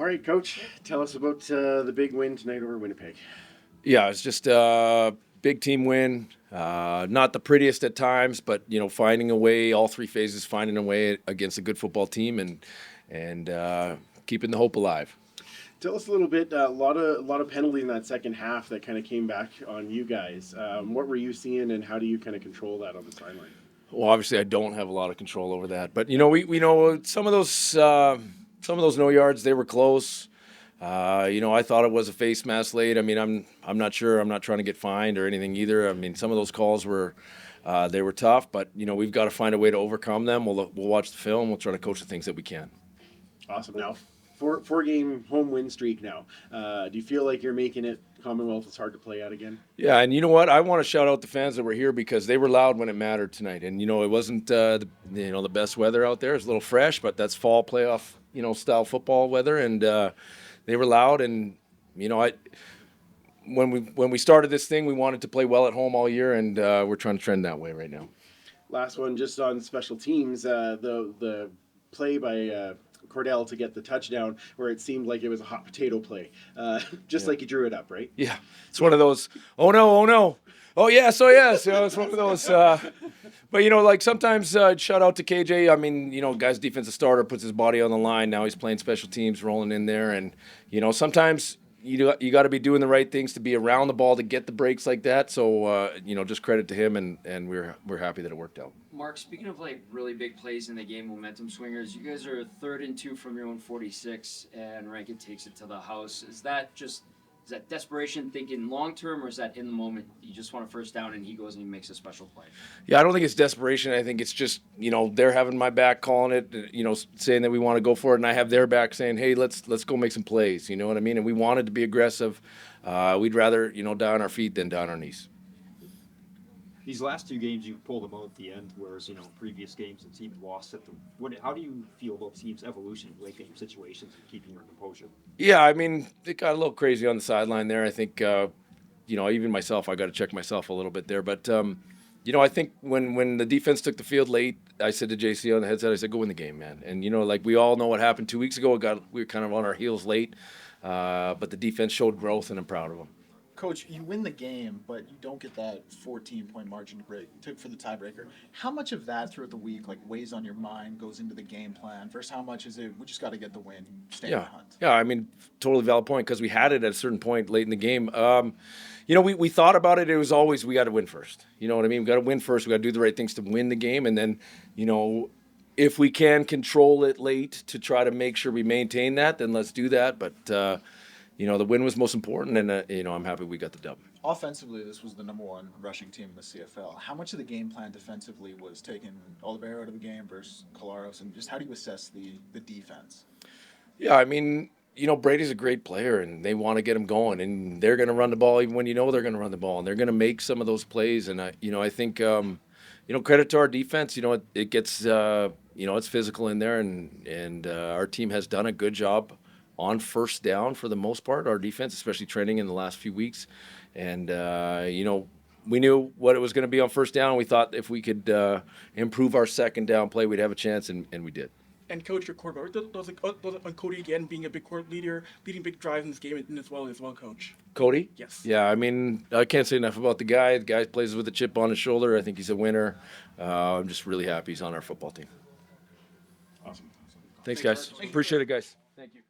All right, Coach, tell us about the big win tonight over Winnipeg. Yeah, it's just a big team win. Not the prettiest at times, but finding a way, all three phases, finding a way against a good football team, and keeping the hope alive. Tell us a little bit. A lot of penalties in that second half that kind of came back on you guys. What were you seeing, and how do you kind of control that on the sideline? Well, obviously, I don't have a lot of control over that, but we know some of those no yards, they were close. I thought it was a face mask late. I mean, I'm not sure. I'm not trying to get fined or anything either. I mean, some of those calls were they were tough, but we've got to find a way to overcome them. We'll watch the film. We'll try to coach the things that we can. Awesome. Now, four-game home win streak now. Do you feel like you're making it Commonwealth is hard to play at again? Yeah, and you know what? I want to shout out the fans that were here because they were loud when it mattered tonight. And it wasn't the best weather out there. It's a little fresh, but that's fall playoff style football weather, and they were loud. And when we started this thing, we wanted to play well at home all year, and we're trying to trend that way right now. Last one, just on special teams, the play by Kordell to get the touchdown where it seemed like it was a hot potato play, like you drew it up, right? Yeah, it's one of those, oh no, oh yes, it's one of those, but sometimes, shout out to KJ, I mean, guy's defensive starter puts his body on the line, now he's playing special teams, rolling in there, and, sometimes you got to be doing the right things to be around the ball to get the breaks like that, so, just credit to him, and we're happy that it worked out. Mark, speaking of really big plays in the game, momentum swingers, you guys are 3rd and 2 from your own 46, and Rankin takes it to the house. Is that desperation thinking long term, or is that in the moment you just want a first down and he goes and he makes a special play? Yeah, I don't think it's desperation. I think it's just they're having my back, calling it, saying that we want to go for it, and I have their back saying, hey, let's go make some plays. You know what I mean? And we wanted to be aggressive. We'd rather down our feet than down our knees. These last 2 games, you pulled them out at the end, whereas, previous games, the team lost at the. How do you feel about the team's evolution of late game situations and keeping your composure? Yeah, I mean, it got a little crazy on the sideline there. I think, even myself, I got to check myself a little bit there. But, I think when the defense took the field late, I said to JC on the headset, I said, go win the game, man. And, we all know what happened 2 weeks ago. We were kind of on our heels late, but the defense showed growth, and I'm proud of them. Coach, you win the game, but you don't get that 14-point margin to break. You took for the tiebreaker. How much of that throughout the week weighs on your mind, goes into the game plan, versus how much is it, we just got to get the win, stay in the hunt? Yeah, I mean, totally valid point, because we had it at a certain point late in the game. We thought about it. It was always, we got to win first. You know what I mean? We got to win first. We got to do the right things to win the game, and then, if we can control it late to try to make sure we maintain that, then let's do that. But the win was most important, and I'm happy we got the dub. Offensively, this was the number 1 rushing team in the CFL. How much of the game plan defensively was taking Oliveira out of the game versus Colaros, and just how do you assess the defense? Yeah, I mean, Brady's a great player, and they want to get him going, and they're going to run the ball even when they're going to run the ball, and they're going to make some of those plays. And I think credit to our defense. It gets it's physical in there, and our team has done a good job on first down for the most part, our defense, especially training in the last few weeks. And, we knew what it was going to be on first down. We thought if we could improve our second down play, we'd have a chance, and we did. And Coach, your quarterback, does on Cody again being a big court leader, leading big drives in this game as well, Coach? Cody? Yes. Yeah, I mean, I can't say enough about the guy. The guy plays with a chip on his shoulder. I think he's a winner. I'm just really happy he's on our football team. Awesome. Thanks guys. Appreciate it, guys. Thank you.